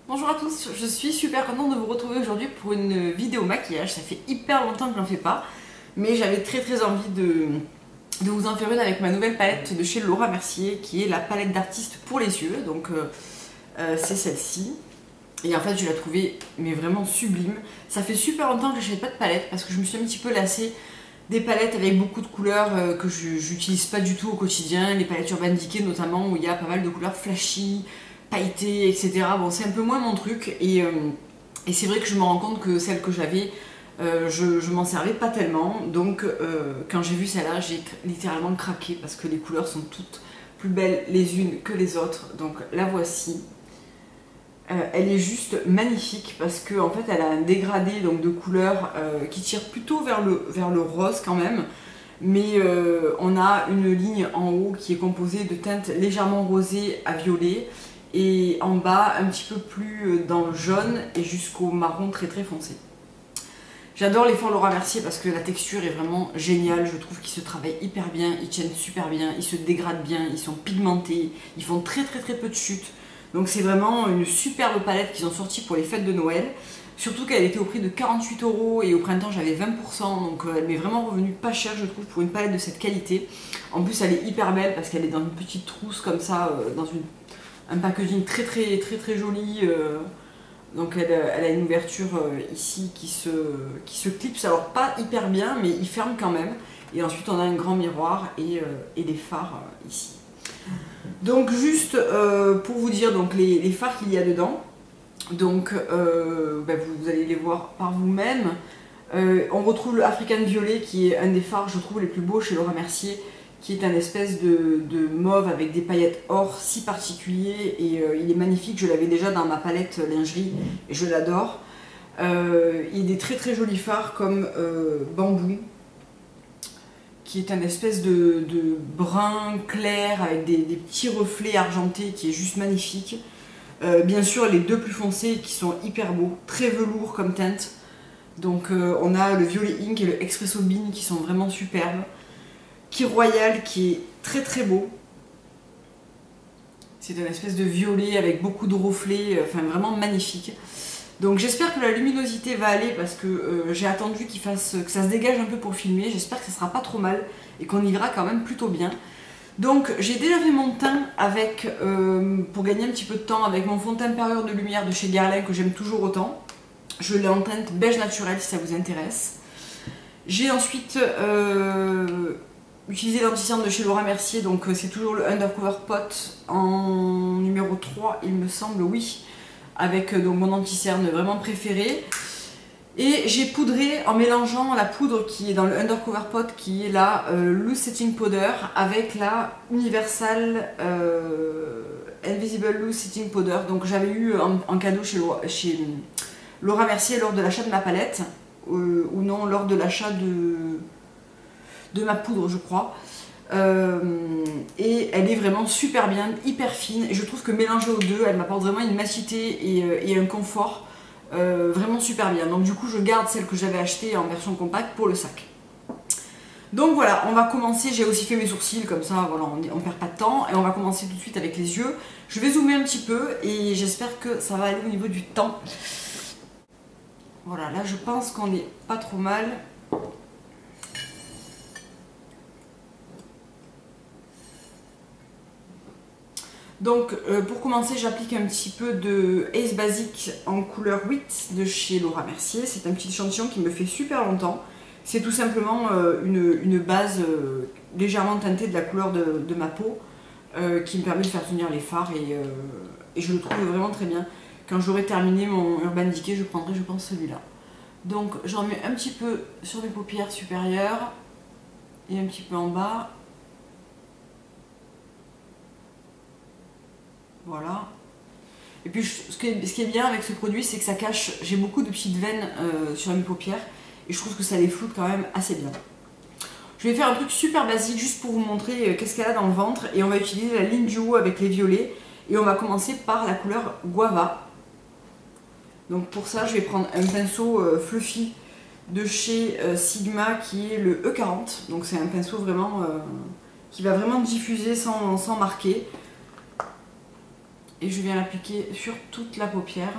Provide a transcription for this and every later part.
Bonjour à tous, je suis super contente de vous retrouver aujourd'hui pour une vidéo maquillage. Ça fait hyper longtemps que je n'en fais pas, mais j'avais très envie de vous en faire une avec ma nouvelle palette de chez Laura Mercier, qui est la palette d'artiste pour les yeux. Donc c'est celle-ci. Et en fait je la trouvais mais vraiment sublime. Ça fait super longtemps que je n'achète pas de palette parce que je me suis un petit peu lassée des palettes avec beaucoup de couleurs que je n'utilise pas du tout au quotidien. Les palettes Urban Decay notamment, où il y a pas mal de couleurs flashy, pailleté, etc. Bon, c'est un peu moins mon truc et c'est vrai que je me rends compte que celle que j'avais, je m'en servais pas tellement. Donc quand j'ai vu celle-là, j'ai littéralement craqué parce que les couleurs sont toutes plus belles les unes que les autres. Donc la voici. Elle est juste magnifique parce qu'en en fait elle a un dégradé donc, de couleurs qui tire plutôt vers le rose quand même. Mais on a une ligne en haut qui est composée de teintes légèrement rosées à violet. Et en bas un petit peu plus dans le jaune et jusqu'au marron très foncé. J'adore les fonds Laura Mercier parce que la texture est vraiment géniale, je trouve qu'ils se travaillent hyper bien, ils tiennent super bien, ils se dégradent bien, ils sont pigmentés, ils font très peu de chute. Donc c'est vraiment une superbe palette qu'ils ont sortie pour les fêtes de Noël. Surtout qu'elle était au prix de 48 € et au printemps j'avais 20%, donc elle m'est vraiment revenue pas cher je trouve pour une palette de cette qualité. En plus elle est hyper belle parce qu'elle est dans une petite trousse comme ça, dans un packaging très joli. Donc elle a une ouverture ici qui se clipse, alors pas hyper bien mais il ferme quand même. Et ensuite on a un grand miroir et des phares ici. Donc juste pour vous dire donc les phares qu'il y a dedans. Donc vous allez les voir par vous-même. On retrouve le African Violet qui est un des phares je trouve les plus beaux chez Laura Mercier, qui est un espèce de mauve avec des paillettes or si particulier et il est magnifique. Je l'avais déjà dans ma palette lingerie et je l'adore. Il y a des très jolis fards comme Bambou, qui est un espèce de brun clair avec des petits reflets argentés qui est juste magnifique. Bien sûr les deux plus foncés qui sont hyper beaux, très velours comme teinte. Donc on a le Violet Ink et le Espresso Bean qui sont vraiment superbes. Qui Royal qui est très beau. C'est une espèce de violet avec beaucoup de reflets, enfin vraiment magnifique. Donc j'espère que la luminosité va aller parce que j'ai attendu que ça se dégage un peu pour filmer. J'espère que ça sera pas trop mal et qu'on y verra quand même plutôt bien. Donc j'ai déjà fait mon teint avec, pour gagner un petit peu de temps, avec mon fond de teint perleur de lumière de chez Guerlain que j'aime toujours autant. Je l'ai en teinte beige naturel si ça vous intéresse. J'ai ensuite utilisé l'anti-cerne de chez Laura Mercier, donc c'est toujours le Undercover Pot en numéro 3 il me semble, oui, avec donc mon anti-cerne vraiment préféré. Et j'ai poudré en mélangeant la poudre qui est dans le Undercover Pot, qui est la Loose Setting Powder, avec la Universal Invisible Loose Setting Powder. Donc j'avais eu en cadeau chez Laura Mercier lors de l'achat de ma palette, ou non, lors de l'achat de ma poudre je crois. Et elle est vraiment super bien, hyper fine, et je trouve que mélangée aux deux elle m'apporte vraiment une massivité et un confort vraiment super bien. Donc du coup je garde celle que j'avais achetée en version compacte pour le sac. Donc voilà, on va commencer. J'ai aussi fait mes sourcils comme ça, voilà, on perd pas de temps. Et on va commencer tout de suite avec les yeux. Je vais zoomer un petit peu et j'espère que ça va aller au niveau du temps. Voilà, là je pense qu'on est pas trop mal. Donc pour commencer j'applique un petit peu de Ace Basic en couleur 8 de chez Laura Mercier. C'est un petit échantillon qui me fait super longtemps. C'est tout simplement une base légèrement teintée de la couleur de ma peau qui me permet de faire tenir les fards et je le trouve vraiment très bien. Quand j'aurai terminé mon Urban Decay je prendrai je pense celui-là. Donc j'en mets un petit peu sur mes paupières supérieures et un petit peu en bas. Voilà. Et puis ce qui est bien avec ce produit, c'est que ça cache, j'ai beaucoup de petites veines sur mes paupières et je trouve que ça les floute quand même assez bien. Je vais faire un truc super basique juste pour vous montrer qu'est-ce qu'elle a dans le ventre, et on va utiliser la ligne duo avec les violets et on va commencer par la couleur Guava. Donc pour ça je vais prendre un pinceau fluffy de chez Sigma qui est le E40. Donc c'est un pinceau vraiment qui va vraiment diffuser sans marquer. Et je viens l'appliquer sur toute la paupière.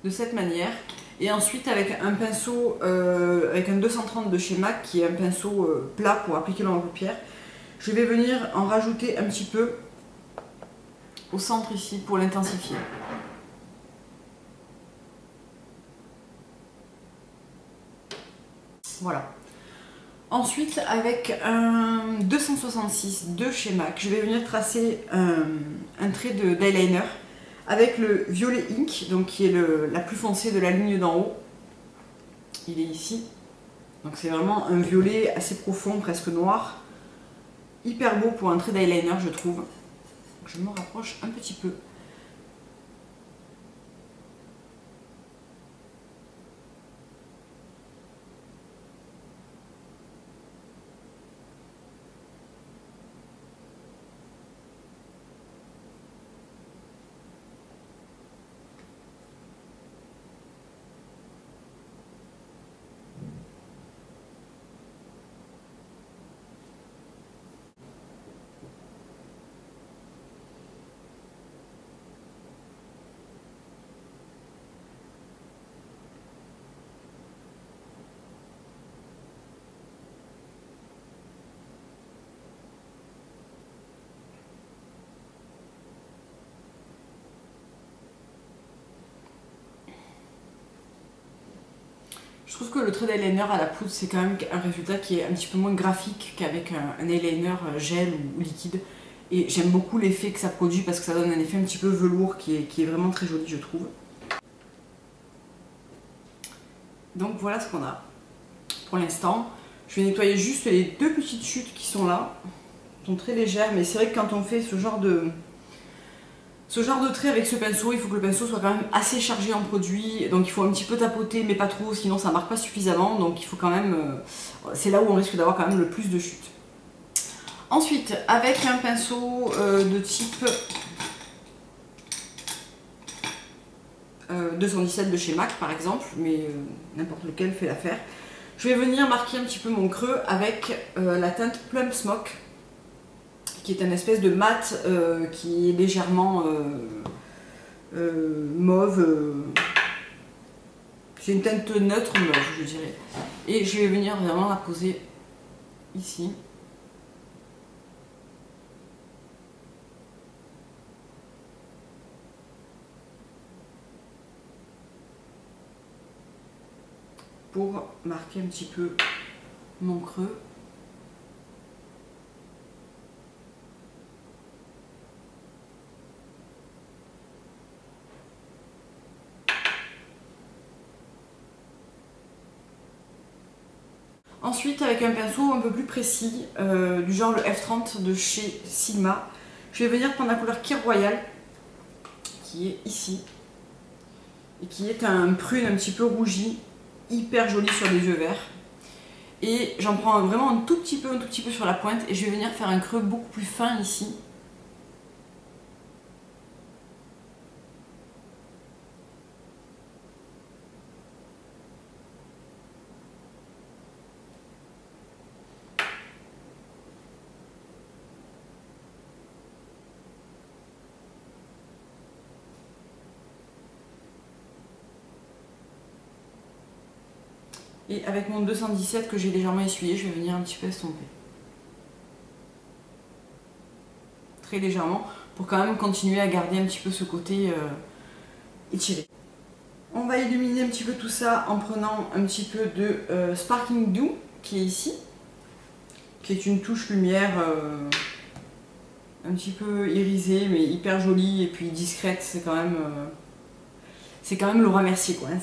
De cette manière. Et ensuite avec un pinceau, avec un 230 de chez MAC, qui est un pinceau plat pour appliquer dans la paupière, je vais venir en rajouter un petit peu au centre ici pour l'intensifier. Voilà. Ensuite, avec un 266 de chez MAC, je vais venir tracer un trait d'eyeliner avec le violet ink, donc qui est la plus foncée de la ligne d'en haut. Il est ici. Donc c'est vraiment un violet assez profond, presque noir. Hyper beau pour un trait d'eyeliner, je trouve. Je me rapproche un petit peu. Je trouve que le trait d'eyeliner à la poudre, c'est quand même un résultat qui est un petit peu moins graphique qu'avec un eyeliner gel ou liquide. Et j'aime beaucoup l'effet que ça produit parce que ça donne un effet un petit peu velours qui est vraiment très joli, je trouve. Donc voilà ce qu'on a pour l'instant. Je vais nettoyer juste les deux petites chutes qui sont là. Elles sont très légères, mais c'est vrai que quand on fait ce genre de trait avec ce pinceau, il faut que le pinceau soit quand même assez chargé en produit, donc il faut un petit peu tapoter mais pas trop, sinon ça marque pas suffisamment, donc il faut quand même, c'est là où on risque d'avoir quand même le plus de chutes. Ensuite, avec un pinceau de type 217 de chez MAC par exemple, mais n'importe lequel fait l'affaire, je vais venir marquer un petit peu mon creux avec la teinte Plum Smoke, qui est un espèce de mat qui est légèrement mauve. C'est une teinte neutre mauve, je dirais. Et je vais venir vraiment la poser ici. Pour marquer un petit peu mon creux. Ensuite, avec un pinceau un peu plus précis, du genre le F30 de chez Sigma, je vais venir prendre la couleur Kir Royal, qui est ici, et qui est un prune un petit peu rougi, hyper joli sur des yeux verts. Et j'en prends vraiment un tout petit peu sur la pointe, et je vais venir faire un creux beaucoup plus fin ici. Et avec mon 217 que j'ai légèrement essuyé, je vais venir un petit peu estomper. Très légèrement, pour quand même continuer à garder un petit peu ce côté étiré. On va illuminer un petit peu tout ça en prenant un petit peu de Sparkling Dew, qui est ici, qui est une touche lumière un petit peu irisée, mais hyper jolie et puis discrète. C'est quand même Laura Mercier, quoi. Hein.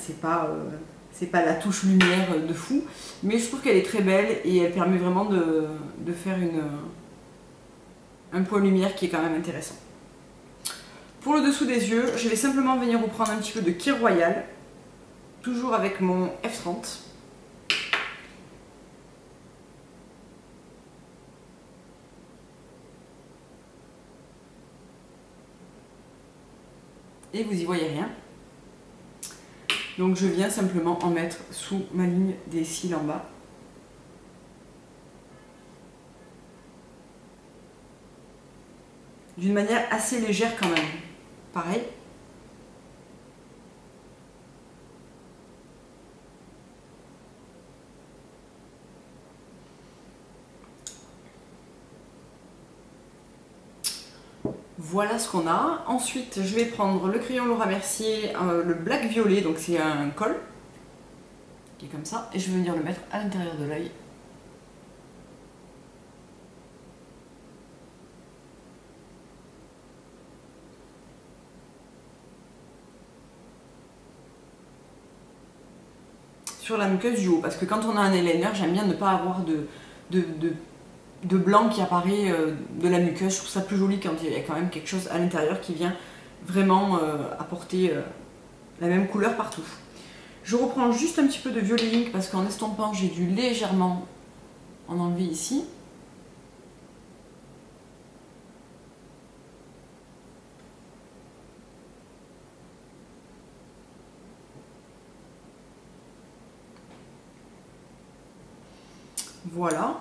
C'est pas la touche lumière de fou, mais je trouve qu'elle est très belle et elle permet vraiment de faire un point lumière qui est quand même intéressant. Pour le dessous des yeux, je vais simplement venir reprendre un petit peu de Kir Royal, toujours avec mon F30. et vous y voyez rien. Donc je viens simplement en mettre sous ma ligne des cils en bas. D'une manière assez légère quand même. Pareil. Voilà ce qu'on a. Ensuite, je vais prendre le crayon Laura Mercier, le black violet, donc c'est un col, qui est comme ça, et je vais venir le mettre à l'intérieur de l'œil. Sur la muqueuse du haut, parce que quand on a un eyeliner, j'aime bien ne pas avoir de blanc qui apparaît de la muqueuse. Je trouve ça plus joli quand il y a quand même quelque chose à l'intérieur qui vient vraiment apporter la même couleur partout. Je reprends juste un petit peu de violet ink parce qu'en estompant j'ai dû légèrement en enlever ici. Voilà.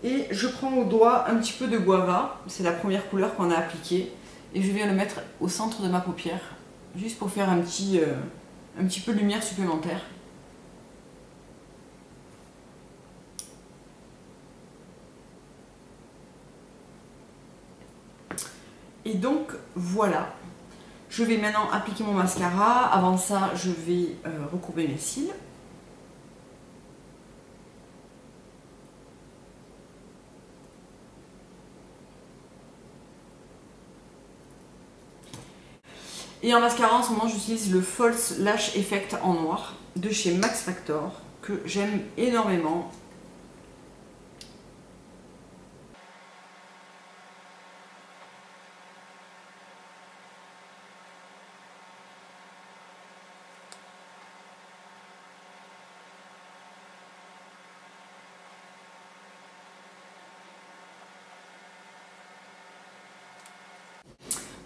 Et je prends au doigt un petit peu de guava, c'est la première couleur qu'on a appliquée, et je viens le mettre au centre de ma paupière, juste pour faire un petit peu de lumière supplémentaire. Et donc voilà, je vais maintenant appliquer mon mascara. Avant ça, je vais recourber mes cils. Et en mascara, en ce moment, j'utilise le False Lash Effect en noir de chez Max Factor, que j'aime énormément.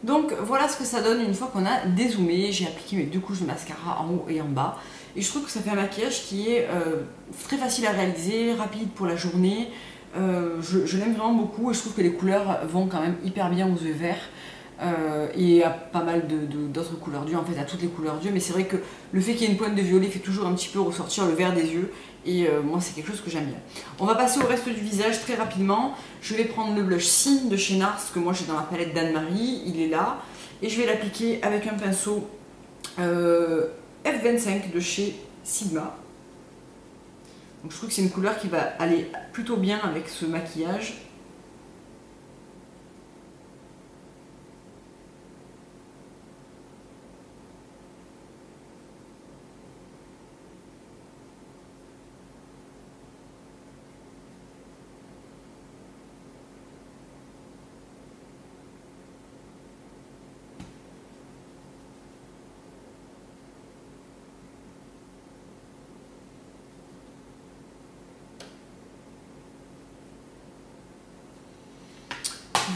Donc voilà ce que ça donne une fois qu'on a dézoomé. J'ai appliqué mes 2 couches de mascara en haut et en bas. Et je trouve que ça fait un maquillage qui est très facile à réaliser, rapide pour la journée. Je l'aime vraiment beaucoup et je trouve que les couleurs vont quand même hyper bien aux yeux verts. Et à pas mal d'autres couleurs d'yeux, en fait à toutes les couleurs d'yeux, mais c'est vrai que le fait qu'il y ait une pointe de violet fait toujours un petit peu ressortir le vert des yeux, et moi c'est quelque chose que j'aime bien. On va passer au reste du visage très rapidement. Je vais prendre le blush Cine de chez NARS, que moi j'ai dans ma palette d'Anne-Marie, il est là, et je vais l'appliquer avec un pinceau F25 de chez Sigma. Donc je trouve que c'est une couleur qui va aller plutôt bien avec ce maquillage.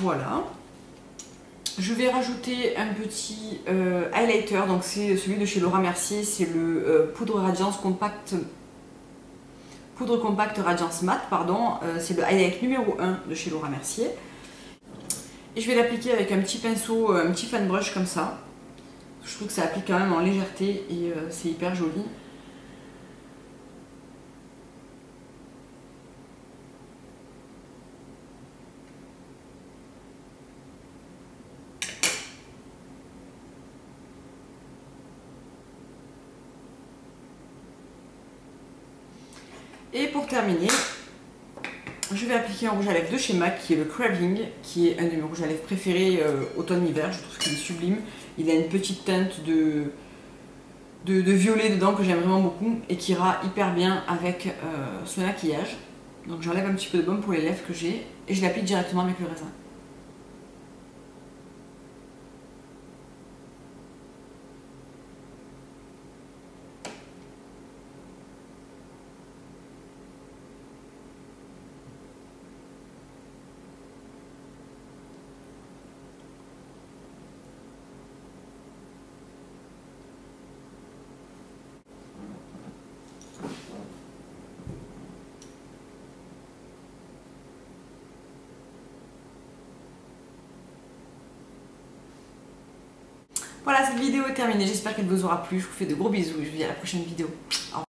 Voilà. Je vais rajouter un petit highlighter, donc c'est celui de chez Laura Mercier, c'est le Poudre Compact Radiance Matte, pardon, c'est le highlight numéro 1 de chez Laura Mercier. Et je vais l'appliquer avec un petit pinceau, un petit fan brush comme ça. Je trouve que ça applique quand même en légèreté et c'est hyper joli. Et pour terminer, je vais appliquer un rouge à lèvres de chez MAC qui est le Craving, qui est un de mes rouges à lèvres préférés automne-hiver. Je trouve qu'il est sublime. Il a une petite teinte de violet dedans que j'aime vraiment beaucoup et qui ira hyper bien avec ce maquillage. Donc j'enlève un petit peu de baume pour les lèvres que j'ai et je l'applique directement avec le raisin. Voilà, cette vidéo est terminée, j'espère qu'elle vous aura plu, je vous fais de gros bisous et je vous dis à la prochaine vidéo.